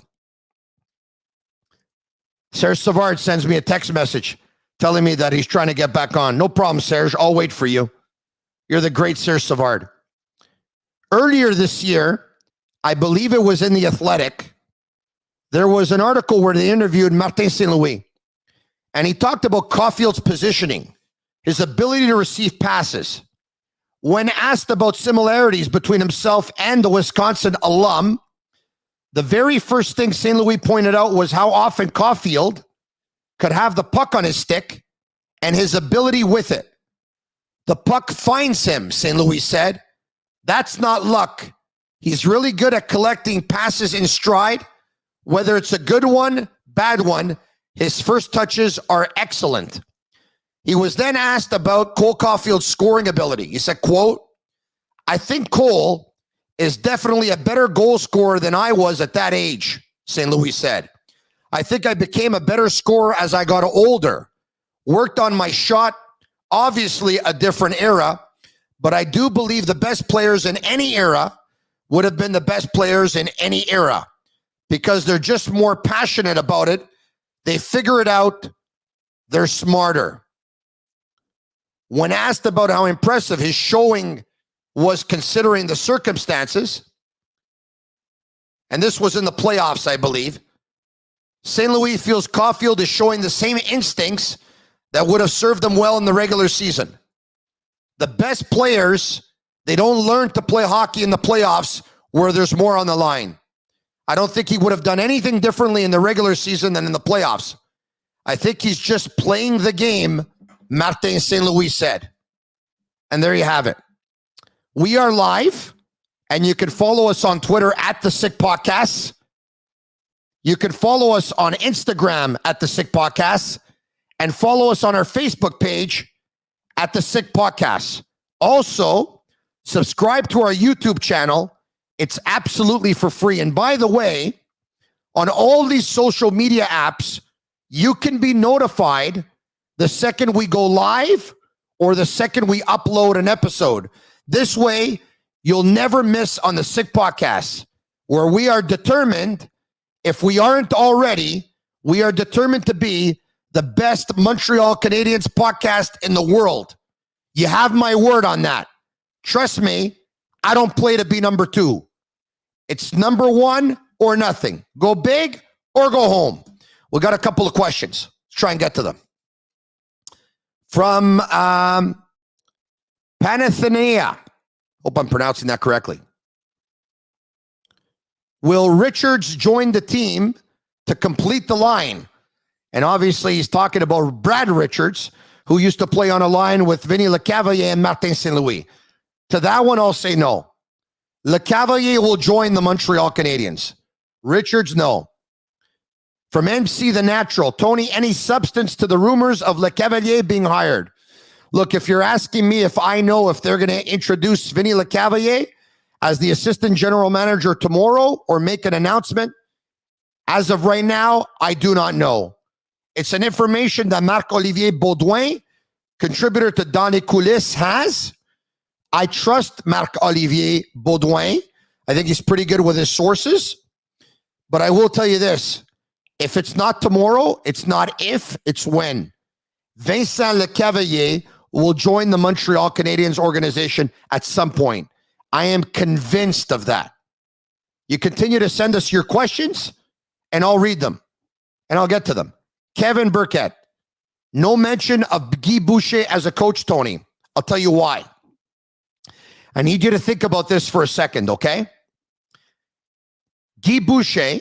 Serge Savard sends me a text message telling me that he's trying to get back on. No problem, Serge. I'll wait for you. You're the great Serge Savard. Earlier this year, I believe it was in The Athletic, there was an article where they interviewed Martin St. Louis, and he talked about Caufield's positioning, his ability to receive passes. When asked about similarities between himself and the Wisconsin alum, the very first thing St. Louis pointed out was how often Caufield could have the puck on his stick and his ability with it. The puck finds him, St. Louis said. That's not luck. He's really good at collecting passes in stride. Whether it's a good one, bad one, his first touches are excellent. He was then asked about Cole Caufield's scoring ability. He said, quote, I think Cole is definitely a better goal scorer than I was at that age, St. Louis said. I think I became a better scorer as I got older. Worked on my shot, obviously a different era, but I do believe the best players in any era would have been the best players in any era because they're just more passionate about it. They figure it out. They're smarter. When asked about how impressive his showing was considering the circumstances, and this was in the playoffs, I believe, St. Louis feels Caufield is showing the same instincts that would have served them well in the regular season. The best players, they don't learn to play hockey in the playoffs where there's more on the line. I don't think he would have done anything differently in the regular season than in the playoffs. I think he's just playing the game, Martin St. Louis said. And there you have it. We are live, and you can follow us on Twitter at The Sick Podcasts. You can follow us on Instagram at The Sick Podcasts, and follow us on our Facebook page at The Sick Podcasts. Also, subscribe to our YouTube channel. It's absolutely for free. And by the way, on all these social media apps, you can be notified the second we go live or the second we upload an episode. This way, you'll never miss on the Sick Podcast, where we are determined, if we aren't already, we are determined to be the best Montreal Canadiens podcast in the world. You have my word on that. Trust me, I don't play to be number 2. It's number 1 or nothing. Go big or go home. We got a couple of questions. Let's try and get to them. From Panathinaea. Hope I'm pronouncing that correctly. Will Richards join the team to complete the line? And obviously he's talking about Brad Richards, who used to play on a line with Vinny Lecavalier and Martin St. Louis. To that one, I'll say no. Lecavalier will join the Montreal Canadiens. Richards, no. From MC The Natural, Tony, any substance to the rumors of Lecavalier being hired? Look, if you're asking me if I know if they're going to introduce Vinny Lecavalier as the assistant general manager tomorrow or make an announcement, as of right now, I do not know. It's an information that Marc-Olivier Baudouin, contributor to Dans les Coulisses, has. I trust Marc-Olivier Baudouin. I think he's pretty good with his sources. But I will tell you this. If it's not tomorrow, it's not if, it's when. Vincent Lecavalier will join the Montreal Canadiens organization at some point. I am convinced of that. You continue to send us your questions, and I'll read them, and I'll get to them. Kevin Burkett, no mention of Guy Boucher as a coach, Tony. I'll tell you why. I need you to think about this for a second, okay? Guy Boucher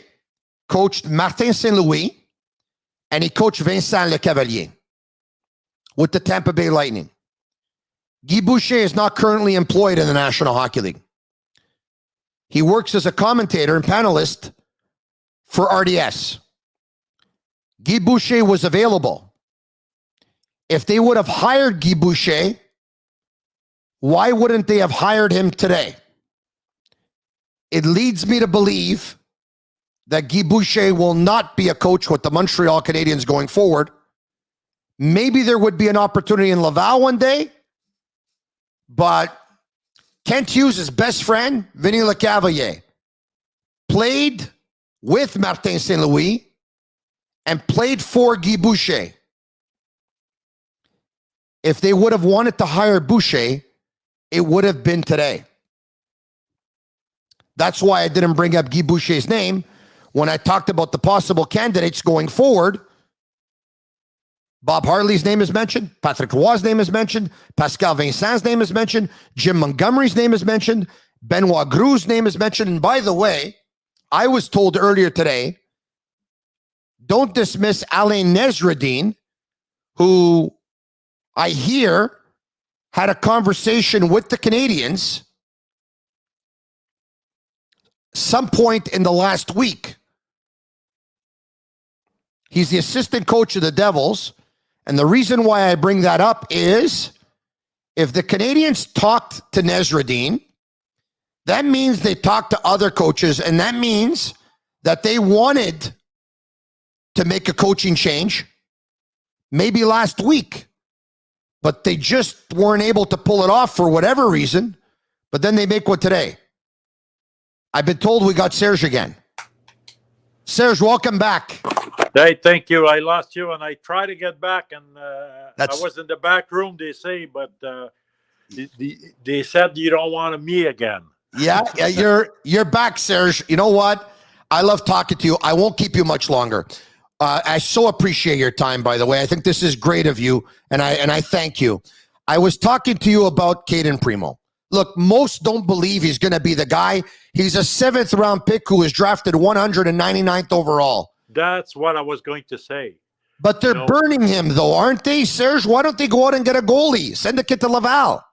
coached Martin St. Louis, and he coached Vincent Lecavalier with the Tampa Bay Lightning. Guy Boucher is not currently employed in the National Hockey League. He works as a commentator and panelist for RDS. Guy Boucher was available. If they would have hired Guy Boucher, why wouldn't they have hired him today? It leads me to believe that Guy Boucher will not be a coach with the Montreal Canadiens going forward. Maybe there would be an opportunity in Laval one day, but Kent Hughes' best friend, Vinny Lecavalier, played with Martin St. Louis and played for Guy Boucher. If they would have wanted to hire Boucher, it would have been today. That's why I didn't bring up Guy Boucher's name when I talked about the possible candidates going forward, Bob Hartley's name is mentioned, Patrick Roy's name is mentioned, Pascal Vincent's name is mentioned, Jim Montgomery's name is mentioned, Benoit Groux's name is mentioned. And by the way, I was told earlier today, don't dismiss Alain Nesradine, who I hear had a conversation with the Canadians some point in the last week. He's the assistant coach of the Devils. And the reason why I bring that up is if the Canadians talked to Nesradine, that means they talked to other coaches, and that means that they wanted to make a coaching change maybe last week, but they just weren't able to pull it off for whatever reason. But then they make one today. I've been told we got Serge again. Serge, welcome back. Hey, thank you. I lost you, and I tried to get back, and I was in the back room, they say, but they said you don't want me again. Yeah, you're back, Serge. You know what? I love talking to you. I won't keep you much longer. I so appreciate your time, by the way. I think this is great of you, and I thank you. I was talking to you about Caden Primo. Look, most don't believe he's going to be the guy. He's a 7th round pick who was drafted 199th overall. That's what I was going to say. But they're burning him, though, aren't they, Serge? Why don't they go out and get a goalie? Send the kid to Laval.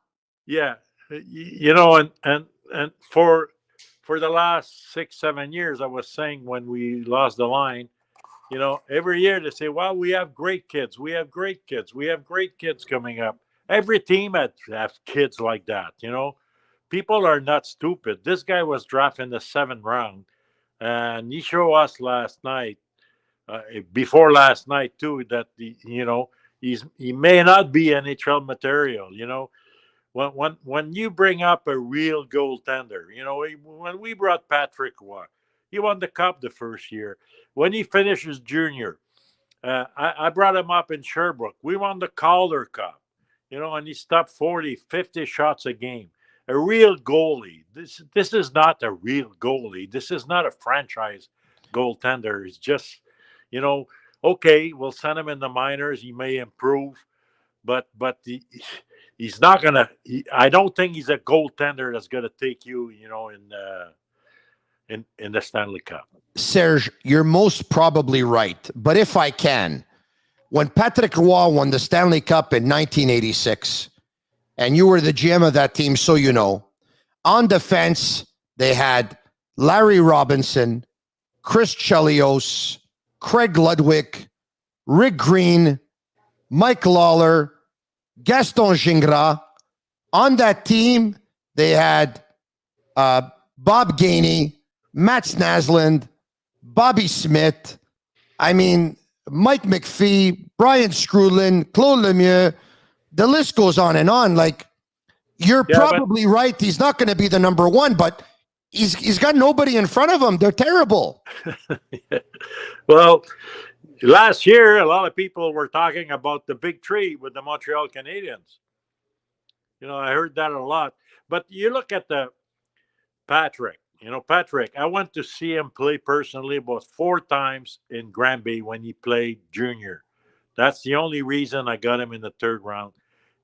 Yeah, and for the last 6-7 years, I was saying when we lost the line, every year they say, well, we have great kids. We have great kids. We have great kids coming up. Every team have kids like that, People are not stupid. This guy was drafted in the 7th round, and he showed us last night, before last night too, that he may not be NHL material. When you bring up a real goaltender, when we brought Patrick Roy, he won the cup the first year. When he finished his junior, I brought him up in Sherbrooke. We won the Calder Cup, and he stopped 40, 50 shots a game. A real goalie. This is not a real goalie. This is not a franchise goaltender. It's just, okay, we'll send him in the minors. He may improve, but he's not gonna. I don't think he's a goaltender that's gonna take you, in the Stanley Cup. Serge, you're most probably right. But if I can, when Patrick Roy won the Stanley Cup in 1986, and you were the GM of that team, so you know, on defense, they had Larry Robinson, Chris Chelios, Craig Ludwig, Rick Green, Mike Lawler, Gaston Gingras. On that team, they had Bob Gainey, Matt Snaslund, Bobby Smith, Mike McPhee, Brian Screwlin, Claude Lemieux. The list goes on and on. Like, you're probably right. He's not going to be the number one, but he's got nobody in front of him. They're terrible. Well, last year, a lot of people were talking about the big three with the Montreal Canadiens. I heard that a lot. But you look at the Patrick. Patrick, I went to see him play personally about 4 times in Granby when he played junior. That's the only reason I got him in the 3rd round.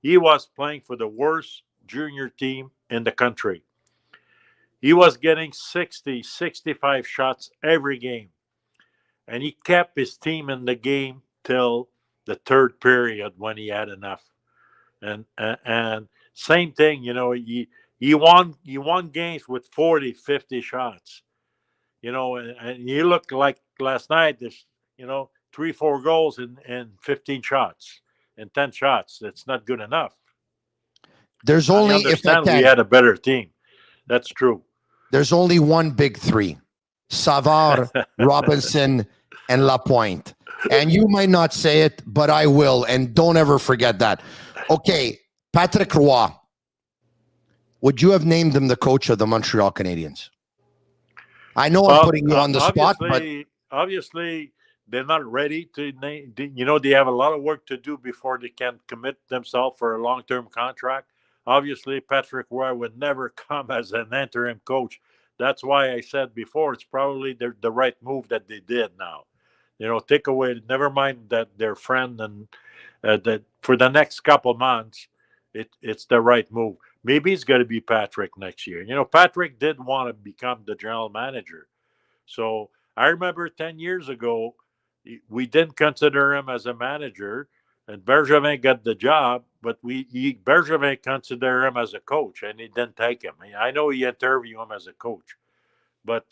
He was playing for the worst junior team in the country. He was getting 60, 65 shots every game. And he kept his team in the game till the 3rd period when he had enough. And same thing, he won games with 40, 50 shots. And you look like last night, there's, 3-4 goals in 15 shots and 10 shots. That's not good enough. There's only, we had a better team. That's true. There's only one big 3: Savard, Robinson, and Lapointe. And you might not say it, but I will. And don't ever forget that. Okay, Patrick Roy. Would you have named him the coach of the Montreal Canadiens? I know I'm putting you on the spot, but obviously they're not ready to name. They have a lot of work to do before they can commit themselves for a long-term contract. Obviously, Patrick Roy would never come as an interim coach. that's why I said before it's probably the right move that they did now. Take away, never mind that their friend, and that for the next couple months, it's the right move. Maybe it's going to be Patrick next year. Patrick did want to become the general manager. So I remember 10 years ago, we didn't consider him as a manager, and Bergevin got the job, but Bergevin considered him as a coach, and he didn't take him. I know he interviewed him as a coach, but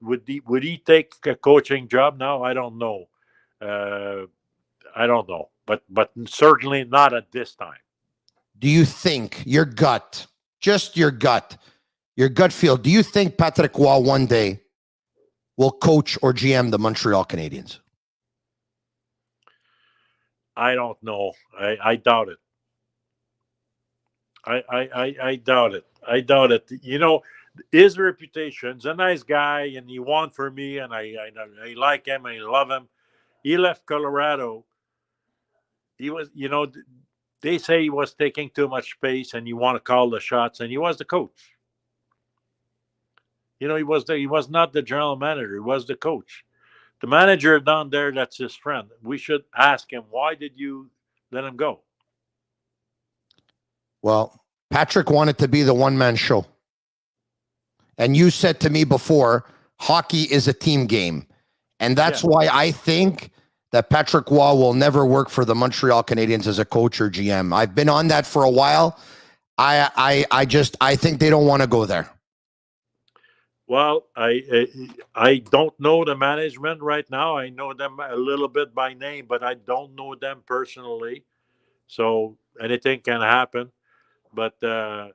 would he take a coaching job now? I don't know. I don't know, but certainly not at this time. Do you think your gut feel? Do you think Patrick Roy one day will coach or GM the Montreal Canadiens? I don't know. I doubt it. I doubt it. I doubt it. His reputation's a nice guy, and he won for me, and I like him, I love him. He left Colorado. He was, they say he was taking too much space, and you want to call the shots, and he was the coach. He was not the general manager. He was the coach. The manager down there, that's his friend. We should ask him, why did you let him go? Well, Patrick wanted to be the one-man show. And you said to me before, hockey is a team game. And that's why I think that Patrick Roy will never work for the Montreal Canadiens as a coach or GM. I've been on that for a while. I think they don't want to go there. Well, I don't know the management right now. I know them a little bit by name, but I don't know them personally. So anything can happen. But I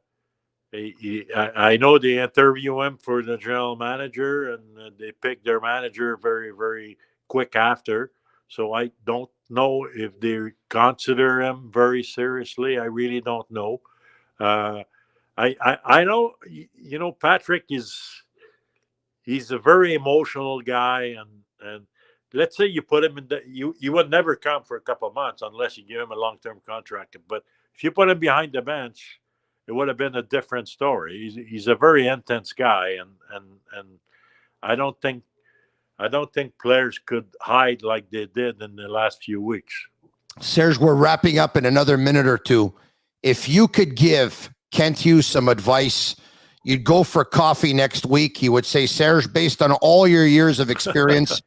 know they interview him for the general manager, and they pick their manager very, very quick after. So I don't know if they consider him very seriously. I really don't know. I know, Patrick he's a very emotional guy, and let's say you put him in you would never come for a couple of months unless you give him a long-term contract. But if you put him behind the bench, it would have been a different story. He's a very intense guy, and I don't think players could hide like they did in the last few weeks. Serge, we're wrapping up in another minute or two. If you could give Kent Hughes some advice, you'd go for coffee next week. He would say, Serge, based on all your years of experience,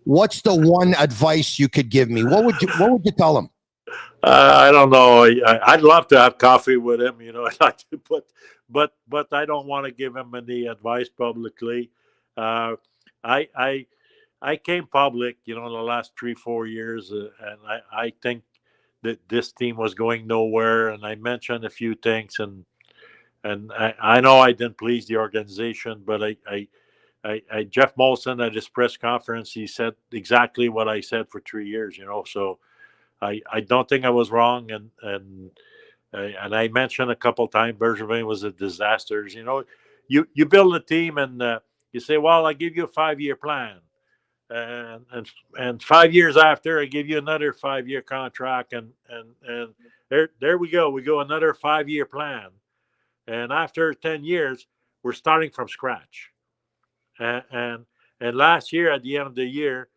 what's the one advice you could give me? What would you tell him? I don't know. I'd love to have coffee with him, I'd like to, but I don't want to give him any advice publicly. I came public, in the last 3-4 years, and I think that this team was going nowhere, and I mentioned a few things, and I know I didn't please the organization, but Jeff Molson at his press conference, he said exactly what I said for 3 years, so I don't think I was wrong, and I mentioned a couple times Bergevin was a disaster. You build a team, and you say, well, I give you a 5-year plan, and 5 years after, I give you another 5-year contract, and there we go another 5-year plan, and after 10 years, we're starting from scratch, and last year at the end of the year.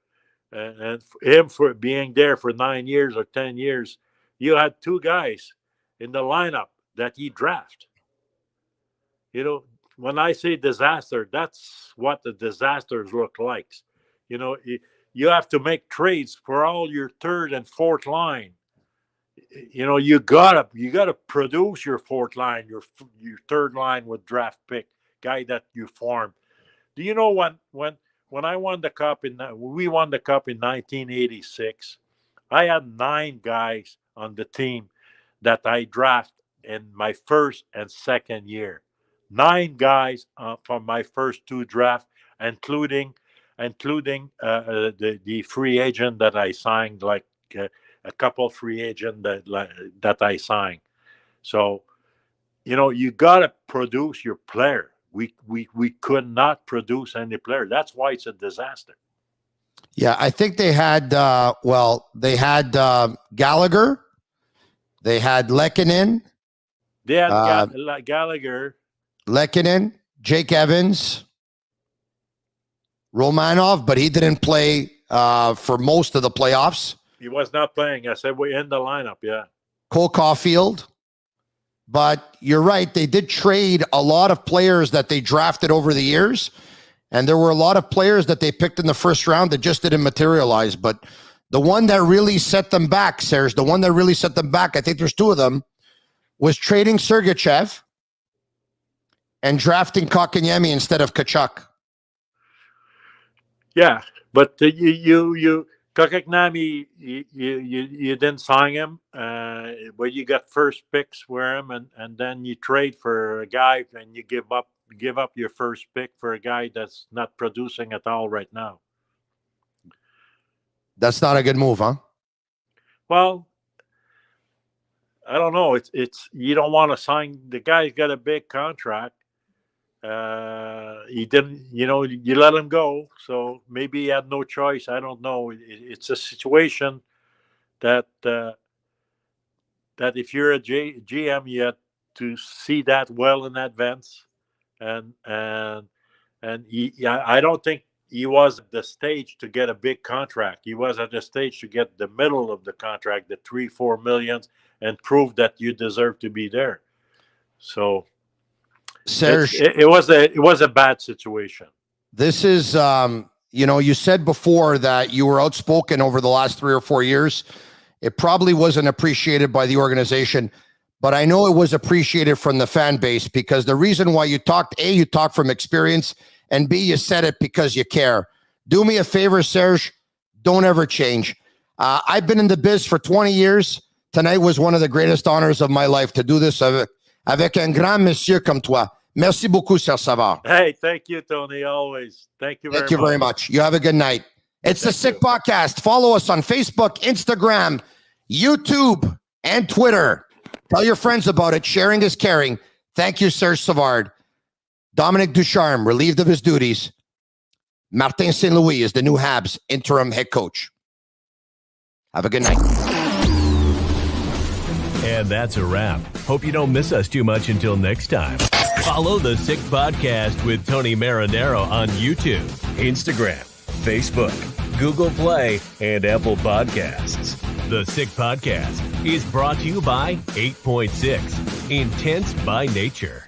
And him for being there for 9 years or 10 years, you had 2 guys in the lineup that he drafted. When I say disaster, that's what the disasters look like. You have to make trades for all your third and fourth line. You gotta produce your fourth line, your third line with draft pick guy that you form. Do you know when I won the cup we won the cup in 1986, I had 9 guys on the team that I drafted in my first and second year. 9 guys from my first 2 drafts, including the free agent that I signed, like a couple free agent that I signed. So, you gotta produce your player. We could not produce any player. That's why it's a disaster. Yeah, I think they had Gallagher, they had Lehkonen, They had Gallagher, Lehkonen, Jake Evans. Romanov, but he didn't play for most of the playoffs. He was not playing. I said we're in the lineup, yeah. Cole Caufield. But you're right, they did trade a lot of players that they drafted over the years, and there were a lot of players that they picked in the first round that just didn't materialize. But the one that really set them back, Serge, the one that really set them back, I think there's two of them, was trading Sergachev and drafting Kotkaniemi instead of Tkachuk. Yeah, but Kotkaniemi, you didn't sign him, but you got first picks for him, and then you trade for a guy, and you give up your first pick for a guy that's not producing at all right now. That's not a good move, huh? Well, I don't know. It's you don't want to sign the guy's got a big contract. He didn't, you let him go. So maybe he had no choice. I don't know. It's a situation that if you're a GM, you have to see that well in advance. And I don't think he was at the stage to get a big contract. He was at the stage to get the middle of the contract, the 3-4 millions, and prove that you deserve to be there. So, Serge, it was a bad situation. This is, you said before that you were outspoken over the last 3 or 4 years. It probably wasn't appreciated by the organization, but I know it was appreciated from the fan base, because the reason why you talked, A, you talked from experience, and B, you said it because you care. Do me a favor, Serge. Don't ever change. I've been in the biz for 20 years. Tonight was one of the greatest honors of my life to do this avec un grand monsieur comme toi. Merci beaucoup, Serge Savard. Hey, thank you, Tony, always. Thank you very much. You have a good night. It's the Sick Podcast. Follow us on Facebook, Instagram, YouTube, and Twitter. Tell your friends about it. Sharing is caring. Thank you, Serge Savard. Dominique Ducharme, relieved of his duties. Martin St. Louis is the new Habs interim head coach. Have a good night. And that's a wrap. Hope you don't miss us too much until next time. Follow the Sick Podcast with Tony Marinaro on YouTube, Instagram, Facebook, Google Play, and Apple Podcasts. The Sick Podcast is brought to you by 8.6, Intense by Nature.